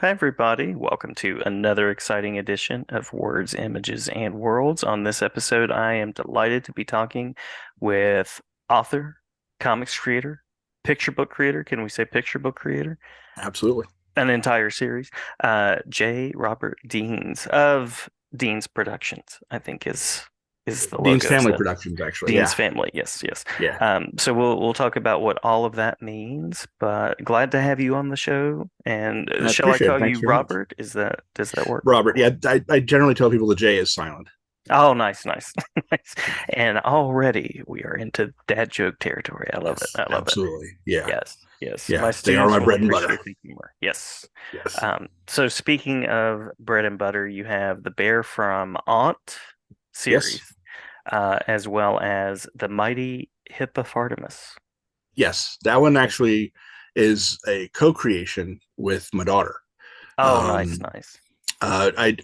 Hi, everybody. Welcome to another exciting edition of Words, Images, and Worlds. On this episode, I am delighted to be talking with author, comics creator, picture book creator. Can we say picture book creator? Absolutely. An entire series. J. Robert Deans of Deans Productions, I think is the Dean's logo. Family So Productions, actually. Dean's Yeah. family. Yes, yes. Yeah. So we'll talk about what all of that means, but glad to have you on the show. And I shall I appreciate call it. Thanks you very much. Robert? Does that work? Robert. Yeah. I generally tell people the J is silent. Oh, nice, nice, nice. And already we are into dad joke territory. I love it. Yes. I love it. Absolutely. Yeah. Yes, yes. My Yeah. They are students my will bread and butter. appreciate the humor. Yes. Yes. So speaking of bread and butter, you have the Bear from A.U.N.T Yes. series, as well as the Mighty Hippofartamus. Yes. That one actually is a co-creation with my daughter. Oh, nice, Um, nice.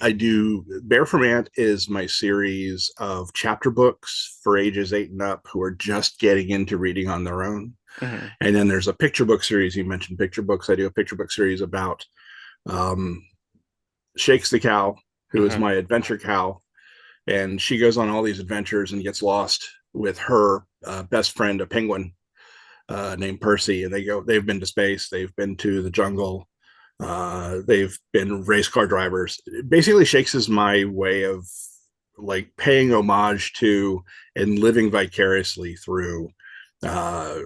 I do Bear from Ant is my series of chapter books for ages 8 and up who are just getting into reading on their own. Hmm. And then there's a picture book series. You mentioned picture books. I do a picture book series about um, Shakes the cow, who is Hmm. my adventure cow, and she goes on all these adventures and gets lost with her best friend, a penguin named Percy, and they've been to space, they've been to the jungle, they've been race car drivers. Basically, Shakes is my way of like paying homage to and living vicariously through uh,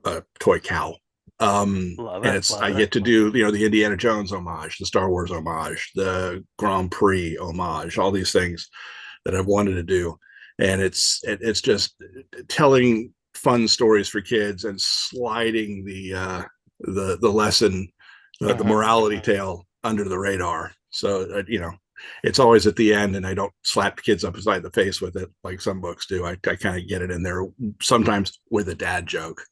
a toy cow. Love And it, it's love I it. get to do the Indiana Jones homage, the Star Wars homage, the Grand Prix homage, all these things that I've wanted to do, and it's just telling fun stories for kids and sliding the lesson, the Hmm. morality tale under the radar. So it's always at the end, and I don't slap kids upside the face with it like some books do. I kind of get it in there sometimes with a dad joke.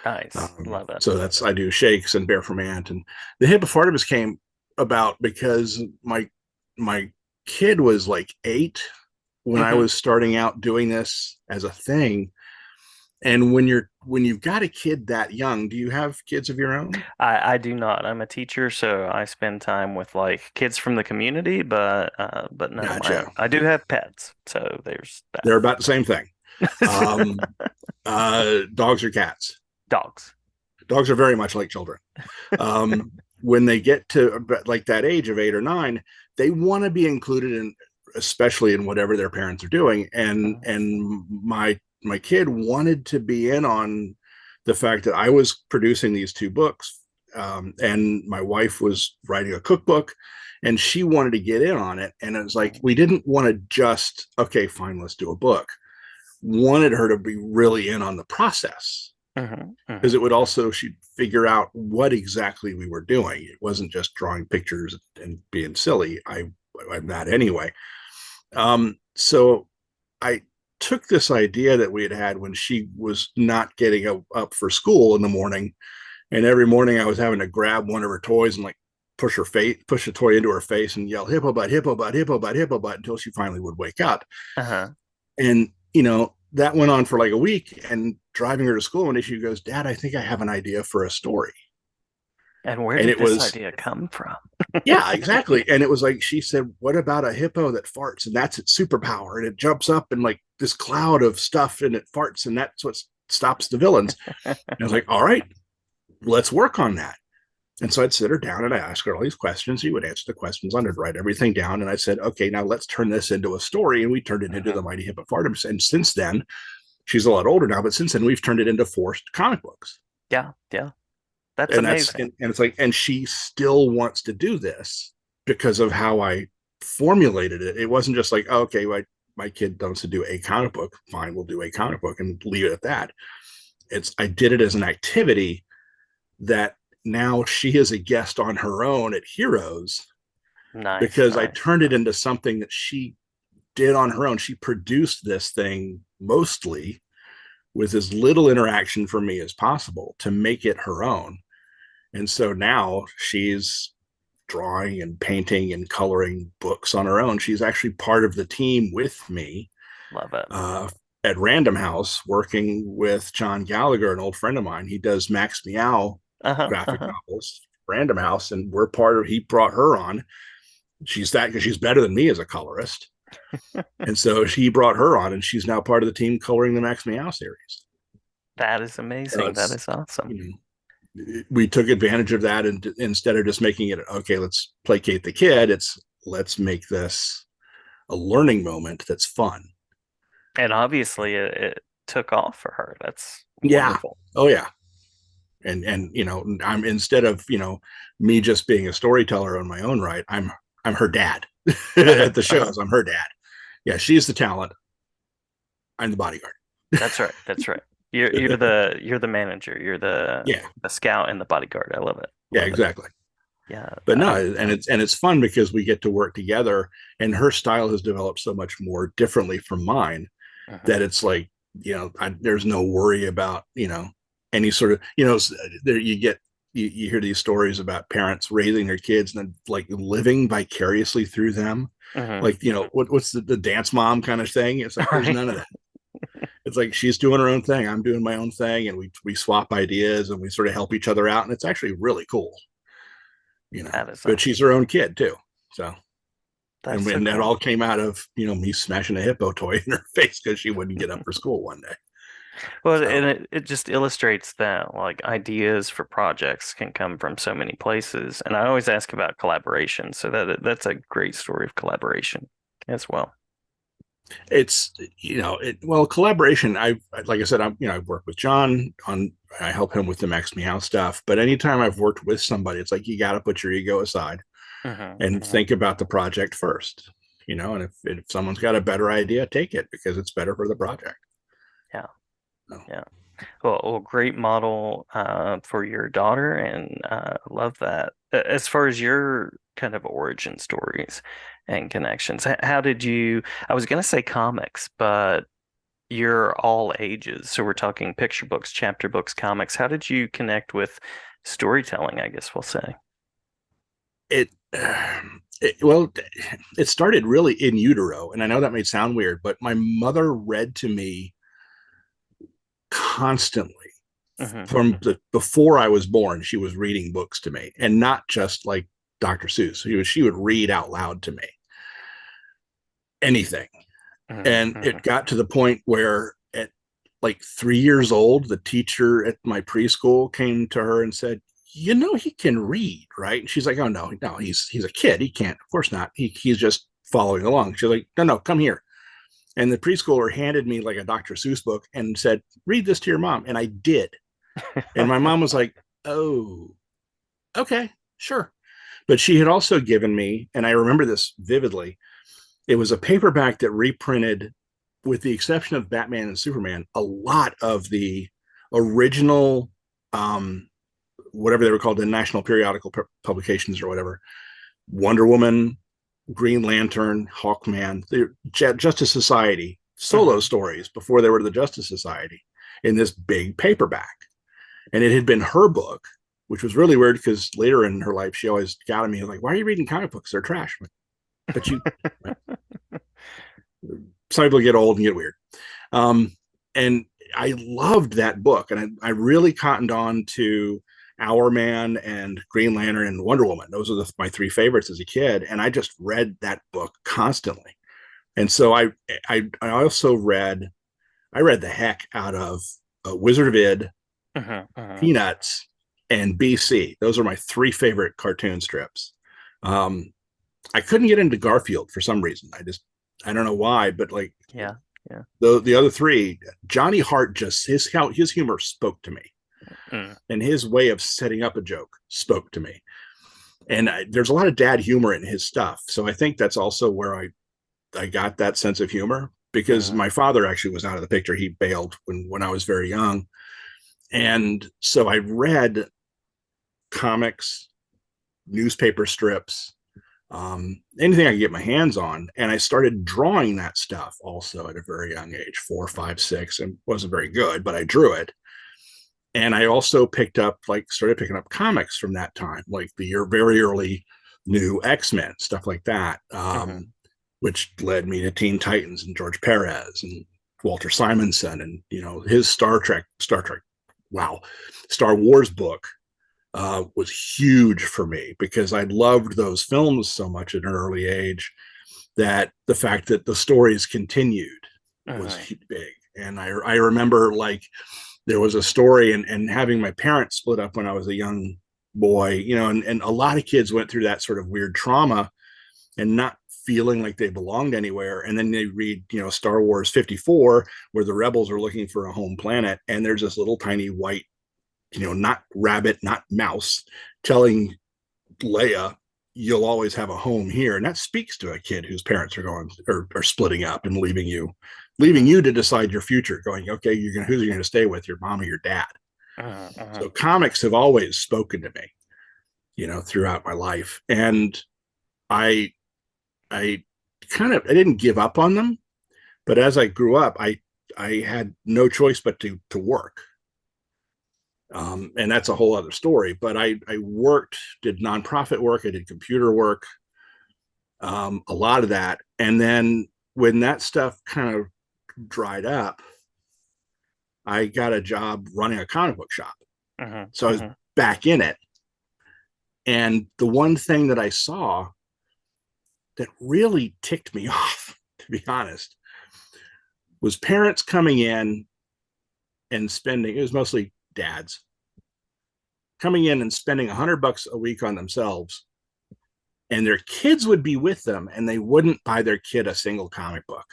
Nice. Love it. So that's I do Shakes and Bear from Ant, and the Hippofartamus came about because my kid was like 8 when I Hmm. was starting out doing this as a thing. And when you've got a kid that young, do you have kids of your own? I do not. I'm a teacher, so I spend time with like kids from the community, but no, Gotcha. I do have pets, so there's that. They're about the same thing. Um, dogs or cats? Dogs. Dogs are very much like children. Um, when they get to like that age of 8 or 9, they want to be included in, especially in whatever their parents are doing. And Mhm. my kid wanted to be in on the fact that I was producing these 2 books, and my wife was writing a cookbook, and she wanted to get in on it. And it was like we didn't want to just okay, fine, let's do a book. Wanted her to be really in on the process Mhm. because Mhm. it would also she'd figure out what exactly we were doing. It wasn't just drawing pictures and being silly. I'm not anyway. So I took this idea that we had had when she was not getting up for school in the morning, and every morning I was having to grab one of her toys and like push a toy into her face and yell hippo butt, hippo butt, hippo butt, hippo butt until she finally would wake up. Uh-huh. And that went on for like a week. And driving her to school, one day she goes, "Dad, I think I have an idea for a story." And where And did it this was, idea come from? yeah, exactly. And it was like she said, "What about a hippo that farts and that's its superpower? And it jumps up in like this cloud of stuff and it farts and that's what stops the villains." And I was like, "All right, let's work on that." And so I'd sit her down and I ask her all these questions. She would answer the questions. I'd write everything down. And I said, "Okay, now let's turn this into a story." And we turned it into Mhm. the Mighty Hippofartamus. And since then, she's a lot older now, but since then we've turned it into 4 comic books. Yeah, yeah. That's And that's amazing. and it's like, and she still wants to do this because of how I formulated it. It wasn't just like, oh, okay, my kid wants to do a comic book. Fine, we'll do a comic book and leave it at that. I did it as an activity that now she is a guest on her own at Heroes Nice, because I nice. turned it into something that she did on her own. She produced this thing mostly with as little interaction from me as possible to make it her own. And so now she's drawing and painting and coloring books on her own. She's actually part of the team with me Love it. uh, at Random House, working with John Gallagher, an old friend of mine. He does Max Meow Uh-huh, graphic uh-huh. novels. Random House, and we're part of. He brought her on. She's that because she's better than me as a colorist, and so he brought her on, and she's now part of the team coloring the Max Meow series. That is So amazing. That it's is awesome. you we took advantage of that, and instead of just making it okay, let's placate the kid, it's let's make this a learning moment that's fun. And obviously it took off for her. That's Yeah. wonderful. Oh yeah. And I'm instead of me just being a storyteller on my own right, I'm her dad Uh-huh, at the uh-huh. shows. I'm her dad. Yeah, she's the talent. I'm the bodyguard. That's right. That's right. You're the manager. You're the Yeah, the scout and the bodyguard. I love it. yeah, Love it. exactly. Yeah. But no, and it's fun because we get to work together, and her style has developed so much more differently from mine mhm, that it's like there's no worry about any sort of there you get you hear these stories about parents raising their kids and then like living vicariously through them, mhm. like what's the dance mom kind of thing. It's like there's Right. none of that. It's like she's doing her own thing, I'm doing my own thing, and we swap ideas and we sort of help each other out, and it's actually really cool. That is But she's awesome. her own kid too, so. That's And so when that cool. all came out of me smashing a hippo toy in her face because she wouldn't get up for school one day. Well, So and it just illustrates that like ideas for projects can come from so many places. And I always ask about collaboration, so that's a great story of collaboration as well. it's well, collaboration. I like I said, I've worked with John on. I help him with the Max Meow stuff. But anytime I've worked with somebody, it's like you got to put your ego aside Hmm, and hmm. think about the project first. And if someone's got a better idea, take it because it's better for the project. Yeah, So, yeah. Well, great model for your daughter, and love that. As far as your kind of origin stories and connections, how did you? I was gonna say comics, but you're all ages, so we're talking picture books, chapter books, comics. How did you connect with storytelling, I guess we'll say? it, well, it started really in utero, and I know that may sound weird, but my mother read to me constantly Hmm, from hmm, the before I was born. She was reading books to me, and not just like Dr. Seuss. She would read out loud to me anything, hmm, and hmm. it got to the point where at like 3 years old, the teacher at my preschool came to her and said, he can read, right? And she's like, oh no, no, he's a kid. He can't. Of course not. He's just following along. She's like, no, no, come here. And the preschooler handed me like a Dr. Seuss book and said, read this to your mom. And I did. And my mom was like, oh, okay, sure. But she had also given me, and I remember this vividly, it was a paperback that reprinted, with the exception of Batman and Superman, a lot of the original, um, whatever they were called, the National Periodical Publications or whatever, Wonder Woman, Green Lantern, Hawkman, the Justice Society solo Hmm. stories before they were the Justice Society in this big paperback. And it had been her book, which was really weird because later in her life, she always got at me like, why are you reading comic books? They're trash. But some people get old and get weird. Um, and I loved that book. And I really cottoned on to Our Man and Green Lantern and Wonder Woman. Those are my three favorites as a kid. And I just read that book constantly. And so I also I read the heck out of Wizard of Id, Hmm, hmm. Peanuts, and BC. Those are my three favorite cartoon strips. Um, I couldn't get into Garfield for some reason. I don't know why, but like Yeah, yeah. the other three, Johnny Hart, just his humor spoke to me, Mm, and his way of setting up a joke spoke to me. And there's a lot of dad humor in his stuff, so I think that's also where I got that sense of humor because hmm. my father actually was out of the picture. He bailed when I was very young, and so I read comics, newspaper strips, anything I could get my hands on. And I started drawing that stuff also at a very young age, 4, 5, 6, and wasn't very good, but I drew it. And I also started picking up comics from that time, like the very early new X-Men, stuff like that, Hmm. which led me to Teen Titans and George Perez and Walter Simonson and, his Star Trek, wow, Star Wars book. was huge for me because I loved those films so much at an early age that the fact that the stories continued was Hmm. big. And I remember like there was a story and having my parents split up when I was a young boy, and a lot of kids went through that sort of weird trauma and not feeling like they belonged anywhere. And then they read, Star Wars 54, where the rebels are looking for a home planet, and there's this little tiny white, not rabbit, not mouse, telling Leia, "You'll always have a home here." And that speaks to a kid whose parents are going or splitting up and leaving Hmm. you to decide your future. Going, okay, who's you going to stay with, your mom or your dad? Hmm. Hmm. So comics have always spoken to me, throughout my life, and I I I didn't give up on them, but as I grew up, I had no choice but to work. And that's a whole other story. But I worked, did nonprofit work, I did computer work, a lot of that. And then when that stuff kind of dried up, I got a job running a comic book shop. Hmm. So I was Hmm. back in it. And the one thing that I saw that really ticked me off, to be honest, was parents coming in and spending, it was mostly dads, coming in and spending $100 a week on themselves, and their kids would be with them and they wouldn't buy their kid a single comic book,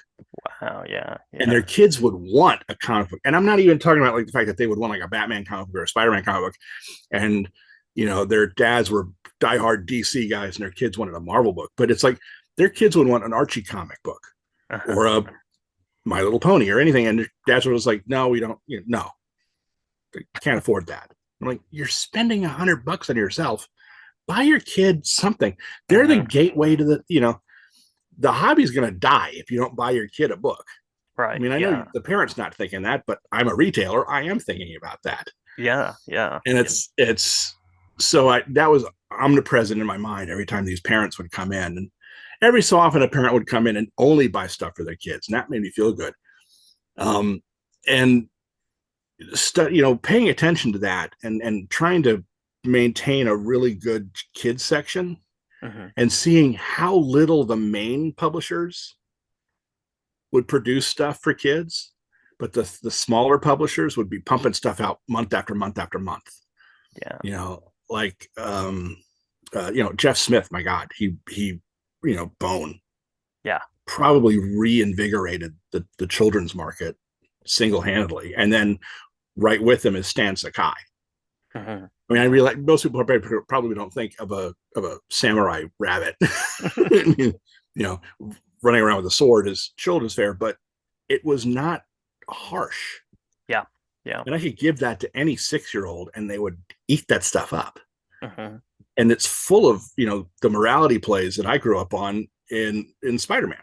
Wow. Yeah. and their Yeah. kids would want a comic book. And I'm not even talking about like the fact that they would want like a Batman comic book or a Spider-Man comic book, and their dads were diehard DC guys and their kids wanted a Marvel book, but it's like their kids would want an Archie comic book Uh-huh. or a My Little Pony or anything, and their dads was like, no, we don't, no, they can't afford that. I'm like, you're spending $100 on yourself. Buy your kid something. They're the Hmm. gateway to the hobby's going to die if you don't buy your kid a book. I Right. mean, I know Yeah. the parents not thinking that, but I'm a retailer. I am thinking about that, Yeah. Yeah. and it's so that was omnipresent in my mind every time these parents would come in, and every so often a parent would come in and only buy stuff for their kids, and that made me feel good. Um, and paying attention to that and trying to maintain a really good kids section Hmm. and seeing how little the main publishers would produce stuff for kids, but the smaller publishers would be pumping stuff out month after month after month. Yeah. Like Jeff Smith, my God, he Bone Yeah. probably reinvigorated the children's market single handedly, and then right with him is Stan Sakai. Hmm. I mean, I realize most people probably don't think of a samurai rabbit, you know, running around with a sword as children's fare, but it was not harsh. Yeah. Yeah. And I could give that to any 6-year-old and they would eat that stuff up. Hmm. And it's full of, the morality plays that I grew up on in Spider-Man.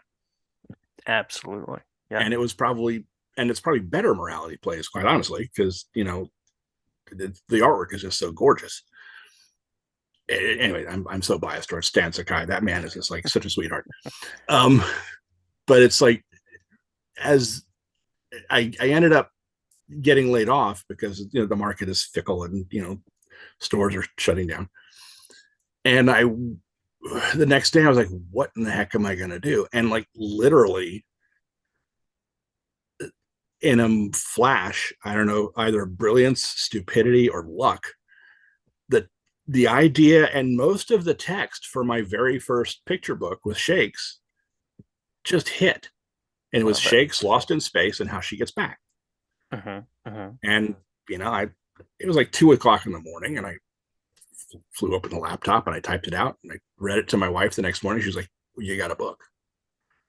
Absolutely. Yeah. And it's probably better morality plays, quite honestly, because, the artwork is just so gorgeous. Anyway, I'm so biased towards Stan Sakai. That man is just like such a sweetheart. Um, but it's like as I ended up getting laid off because the market is fickle and stores are shutting down. And the next day I was like, what in the heck am I going to do? And like literally in a flash, I don't know, either brilliance, stupidity, or luck, the the idea and most of the text for my very first picture book with Shakes just hit. And it was Love it. Shakes lost in space and how she gets back. Hmm. Hmm. And I it was like 2 o'clock in the morning, and I flew open the laptop and I typed it out and I read it to my wife the next morning. She was like, well, "You got a book.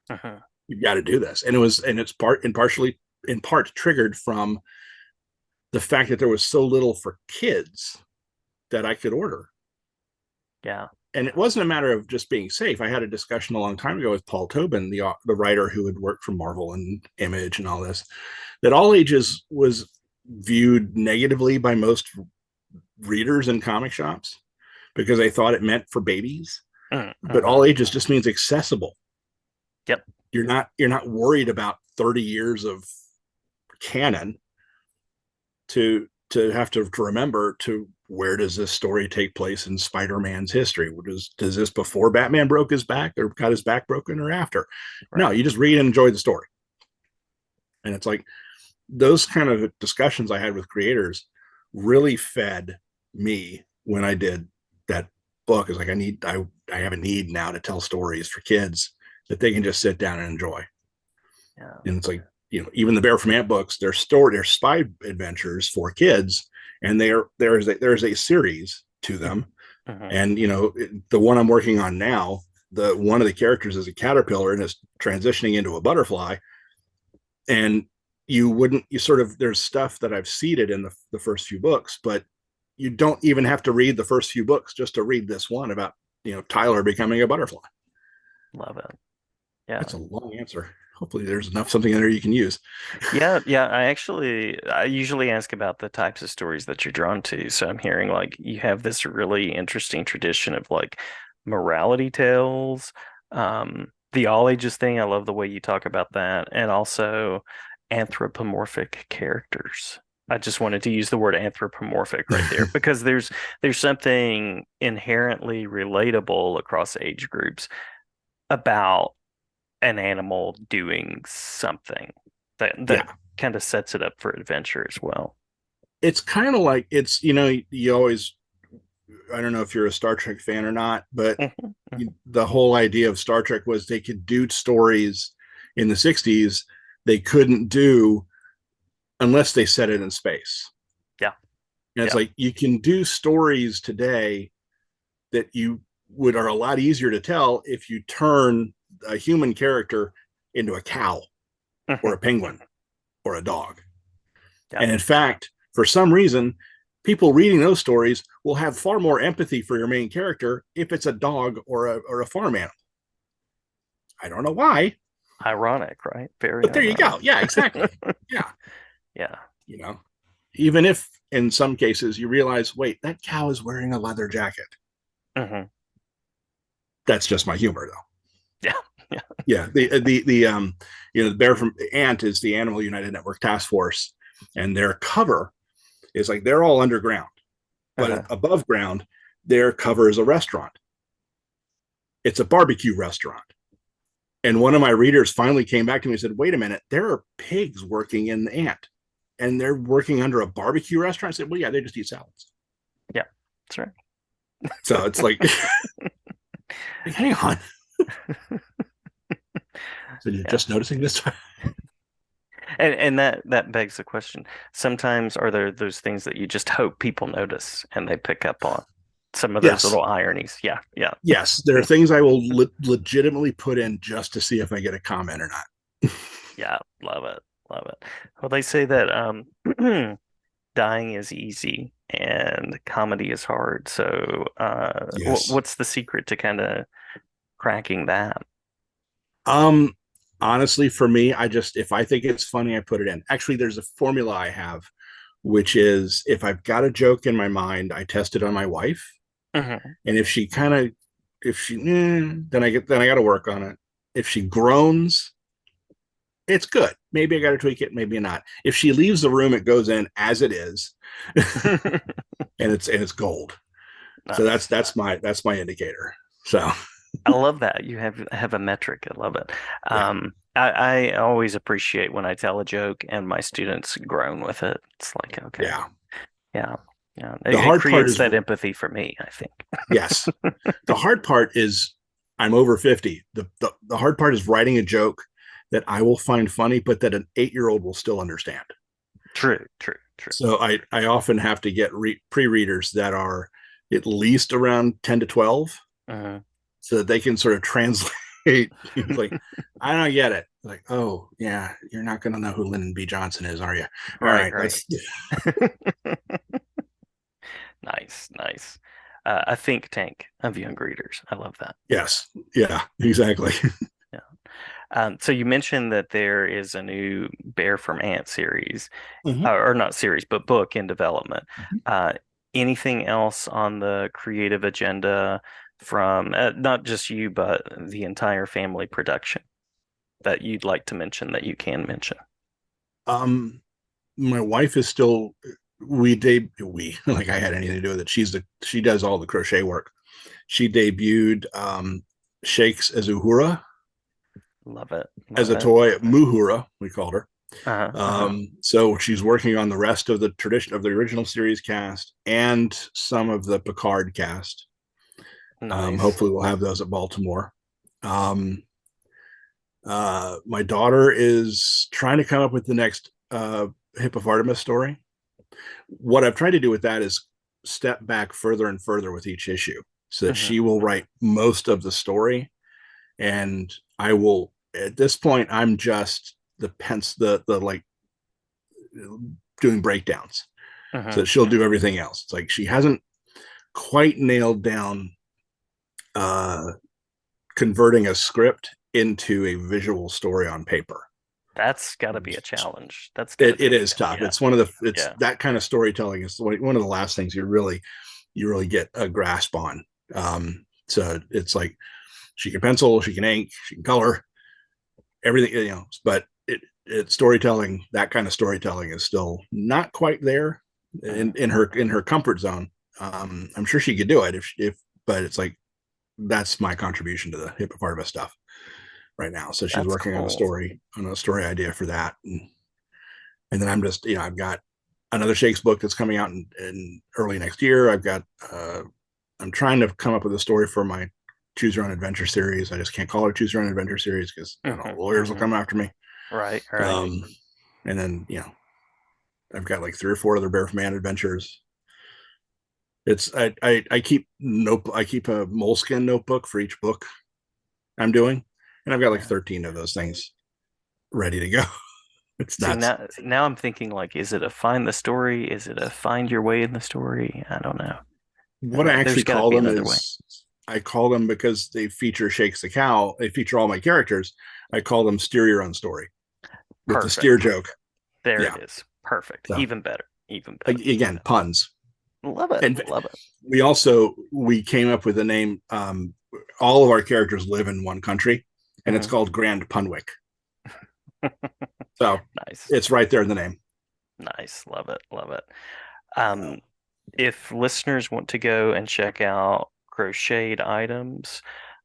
Hmm. You've got to do this." And it's partially in part triggered from the fact that there was so little for kids that I could order. Yeah. And it wasn't a matter of just being safe. I had a discussion a long time ago with Paul Tobin, the writer who had worked for Marvel and Image and all this, that all ages was viewed negatively by most readers in comic shops because they thought it meant for babies. But Hmm. all ages just means accessible. Yep. You're not worried about 30 years of canon to to have to remember to where does this story take place in Spider-Man's history? Does this before Batman broke his back or got his back broken or after? No, Right. you just read and enjoy the story. And it's like those kind of discussions I had with creators really fed me when I did that book. Is like I have a need now to tell stories for kids that they can just sit down and enjoy. Yeah. And it's like, even the Bear from Ant books, they're spy adventures for kids, and there's a series to them. Hmm. And the one I'm working on now, the one of the characters is a caterpillar and is transitioning into a butterfly. And you sort of, there's stuff that I've seeded in the first few books, but you don't even have to read the first few books just to read this one about Tyler becoming a butterfly. Love it. Yeah. That's a long answer. Hopefully there's enough something in there you can use. Yeah, yeah. I usually ask about the types of stories that you're drawn to. So I'm hearing like you have this really interesting tradition of like morality tales, the all ages thing. I love the way you talk about that, and also anthropomorphic characters. I just wanted to use the word anthropomorphic right there because there's something inherently relatable across age groups about an animal doing something that Yeah, kind of sets it up for adventure as well. it's kind of like, it's you always, I don't know if you're a Star Trek fan or not, but Mhm, mhm. the whole idea of Star Trek was they could do stories in the 60s they couldn't do unless they set it in space. Yeah, And it's yeah. like you can do stories today that you would are a lot easier to tell if you turn a human character into a cow or a penguin or a dog. Yeah, And in fact, for some reason, people reading those stories will have far more empathy for your main character if it's a dog or a farm animal. I don't know why, ironic, right? Very but there you ironic. go. Yeah, exactly. Yeah, Yeah. you know, even if in some cases you realize, wait, that cow is wearing a leather jacket. Hmm. That's just my humor, though. Yeah. Yeah. Yeah, the bear from Ant is the Animal United Network Task Force, and their cover is like they're all underground, but Uh-huh. above ground, their cover is a restaurant. It's a barbecue restaurant. And one of my readers finally came back to me and said, wait a minute, there are pigs working in the Ant, and they're working under a barbecue restaurant. I said, well, yeah, they just eat salads. Yeah. That's right. So it's like, hang on. So you're Yeah. just noticing this? And that begs the question. Sometimes are there those things that you just hope people notice and they pick up on some of those Yes. little ironies? Yeah. Yeah. Yes. There are things I will legitimately put in just to see if I get a comment or not. Yeah. Love it. Love it. Well, they say that dying is easy and comedy is hard. So, Yes. what's the secret to kind of cracking that? Um, Honestly, for me, if I think it's funny, I put it in. Actually, there's a formula I have, which is if I've got a joke in my mind, I test it on my wife, Hmm. and if she kind of, if she, then I got to work on it. If she groans, it's good. Maybe I got to tweak it, maybe not. If she leaves the room, it goes in as it is, and it's gold. So that's Nice. that's my indicator. So I love that. You have a metric. I love it. yeah, I always appreciate when I tell a joke and my students groan with it. It's like, okay, yeah. yeah, yeah. The It hard part creates is that empathy for me, I think. yes. The hard part is I'm over 50. The hard part is writing a joke that I will find funny, but that an 8-year-old will still understand. True, true, true. So I often have to get pre-readers that are at least around 10 to 12 Mhm. so that they can sort of translate. Like, I don't get it. Like, oh yeah, you're not going to know who Lyndon B. Johnson is, are you? All Right, right, right. let's. Nice, nice. A think tank of young readers. I love that. Yes, yeah, exactly. Yeah. So you mentioned that there is a new Bear from Ant series, Mhm. or not series, but book in development. Uh, Anything else on the creative agenda from not just you, but the entire family production that you'd like to mention that you can mention? Um, my wife is still we like I had anything to do with it. She does all the crochet work. She debuted Shakes as Uhura Love it. as Love a it. toy. Muhura, we called her. Uh-huh. Uh-huh. So she's working on the rest of the tradition of the original series cast and some of the Picard cast. Nice. Hopefully, we'll have those at Baltimore. Um, my daughter is trying to come up with the next Hippofartamus story. What I've tried to do with that is step back further and further with each issue so that Hmm. she will write most of the story, and I will at this point I'm just the like doing breakdowns so Hmm. that she'll do everything else. It's like she hasn't quite nailed down uh converting a script into a visual story on paper. That's got to be a challenge. That's got to It be, is tough. yeah. It's one of the it's Yeah. that kind of storytelling is one of the last things you really get a grasp on. So it's like she can pencil, she can ink, she can color, everything, but it storytelling, that kind of storytelling is still not quite there Hmm. in her comfort zone. I'm sure she could do it if but it's like that's my contribution to the hippopotamus stuff right now. So she's That's working cool. on a story idea for that. And then I'm just, I've got another Shakes book that's coming out in early next year. I'm trying to come up with a story for my Choose Your Own Adventure series. I just can't call it Choose Your Own Adventure series because Hmm. lawyers will Hmm. come after me. Right. Right. Um, and then, I've got like 3 or 4 other Bear from Man adventures. I keep I keep a moleskin notebook for each book I'm doing, and I've got like Yeah. 13 of those things ready to go. It's See, nuts. now I'm thinking like, is it a find the story? Is it a find your way in the story? I don't know. What I There's actually got to call be them another way. is I call them because they feature Shakes the Cow. They feature all my characters. I call them steer your own story with the steer Perfect. joke. There Yeah. it is. Perfect. So Even better. Even better. again, puns. Love it. And Love it. we came up with a name. All of our characters live in one country, and it's Hmm. called Grand Punwick. So Nice. it's right there in the name. Nice. Love it. Love it. Um, if listeners want to go and check out crocheted items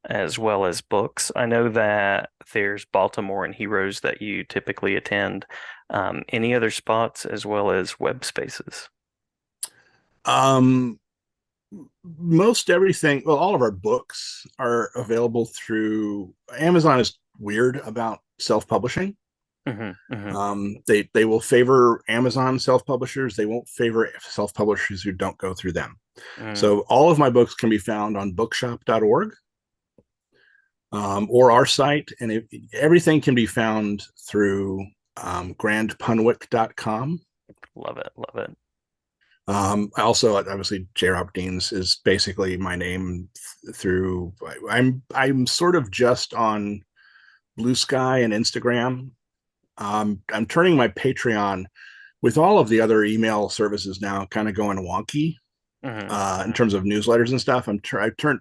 as well as books, I know that there's Baltimore and Heroes that you typically attend. Any other spots as well as web spaces? Um, Most everything, well, all of our books are available through Amazon. Is weird about self-publishing. Hmm. Hmm. They will favor Amazon self-publishers. They won't favor self-publishers who don't go through them. Mm. So all of my books can be found on bookshop.org or our site, and everything can be found through grandpunwick.com. Love it. Love it. I also obviously J. Robert Deans is basically my name through. I'm sort of just on Blue Sky and Instagram. I'm turning my Patreon with all of the other email services now kind of going wonky Hmm. in Hmm. terms of newsletters and stuff. I've turned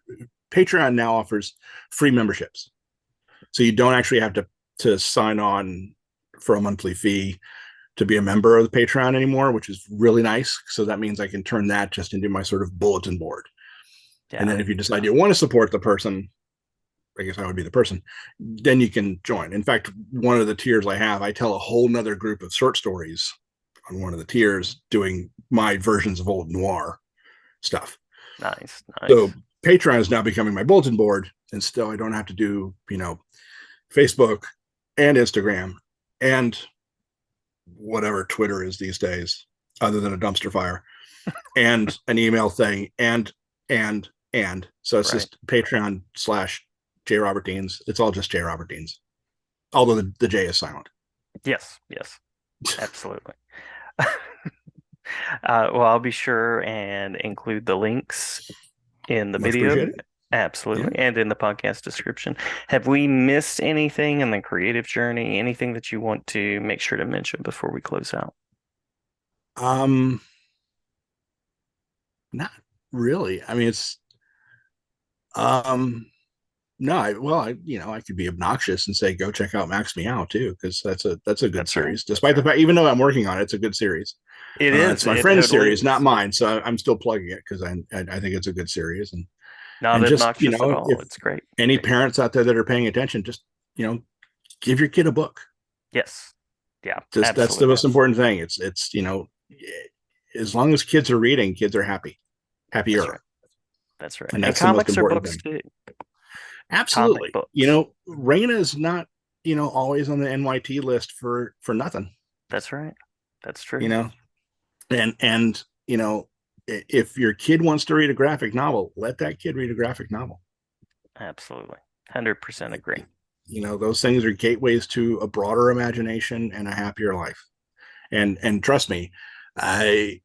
Patreon now offers free memberships, so you don't actually have to sign on for a monthly fee to be a member of the Patreon anymore, which is really nice. So that means I can turn that just into my sort of bulletin board. And Yeah. then if you decide Yeah. you want to support the person, I guess I would be the person, then you can join. In fact, one of the tiers I have, I tell a whole nother group of short stories on one of the tiers doing my versions of old noir stuff. Nice. So Nice. Patreon is now becoming my bulletin board. And still I don't have to do, Facebook and Instagram and whatever Twitter is these days, other than a dumpster fire and an email thing and so it's Right. just Patreon / J Robert Deans. It's all just J Robert Deans, although the J is silent. Yes. Yes. Absolutely. Well, I'll be sure and include the links in the Much video. appreciated. Yeah. Absolutely. And in the podcast description. Have we missed anything in the creative journey? Anything that you want to make sure to mention before we close out? Um, Not really. I mean, it's um no, I could be obnoxious and say go check out Max Meow too, because that's a good That's right. series. That's Despite the right. fact, even though I'm working on it, it's a good series. It is. It's my It friend's totally series, not is. mine. So I'm still plugging it because I think it's a good series. Not And just, obnoxious at all. if It's great. any parents out there that are paying attention, just, give your kid a book. Yes. Yeah, Just that's the absolutely. most important thing. It's as long as kids are reading, kids are happy, That's right. happier, That's right. and And that's the most comics are important books thing. too. Comic Absolutely. books. Raina is not, always on the NYT list for nothing. That's right. That's You true. know, and if your kid wants to read a graphic novel, let that kid read a graphic novel. Absolutely. 100% agree. Those things are gateways to a broader imagination and a happier life. And trust me, I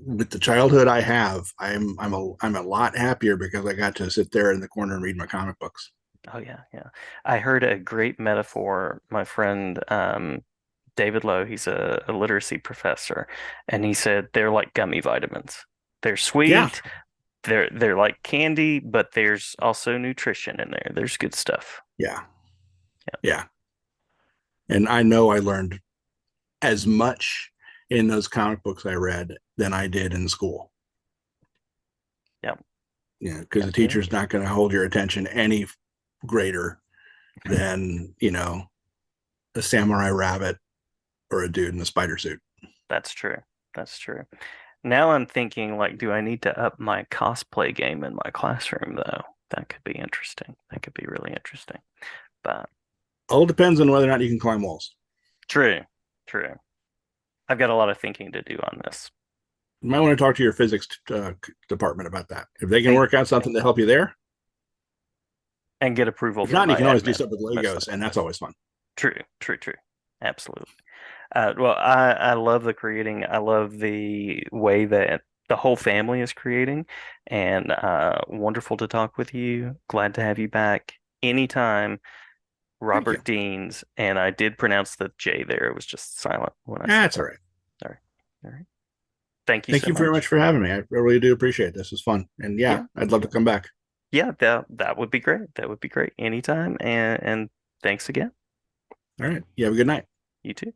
with the childhood I have, I'm a lot happier because I got to sit there in the corner and read my comic books. Oh yeah, yeah. I heard a great metaphor. My friend David Lowe, he's a literacy professor, and he said they're like gummy vitamins. They're Yeah, sweet, they're like candy, but there's also nutrition in there. There's good stuff. yeah, Yeah, yeah. And I know I learned as much in those comic books I read than I did in school. yeah, Because yeah, the yeah. teacher's not going to hold your attention any greater than a samurai rabbit or a dude in a spider suit. That's true. That's true. Now I'm thinking like, do I need to up my cosplay game in my classroom though? That could be interesting. That could be really interesting. But All depends on whether or not you can climb walls. true, true. I've got a lot of thinking to do on this. You might want to talk to your physics department about that. If they can And work out something to help you there, and get approval if from not, you my can always do admin, stuff with most Legos, and likely. that's always fun. True, true, true. Absolutely. Well, I love the creating. I love the way that the whole family is creating, and wonderful to talk with you. Glad to have you back anytime. Thank you. Robert Deans, and I did pronounce the J there. It was just silent when I said That's all that. right. All right. All right. Thank you Thank so you very much. much for having me. I really do appreciate it. This was fun. And yeah, Yeah. I'd love to come back. Yeah, that would be great. That would be great anytime. And thanks again. All right. You have a good night. You too.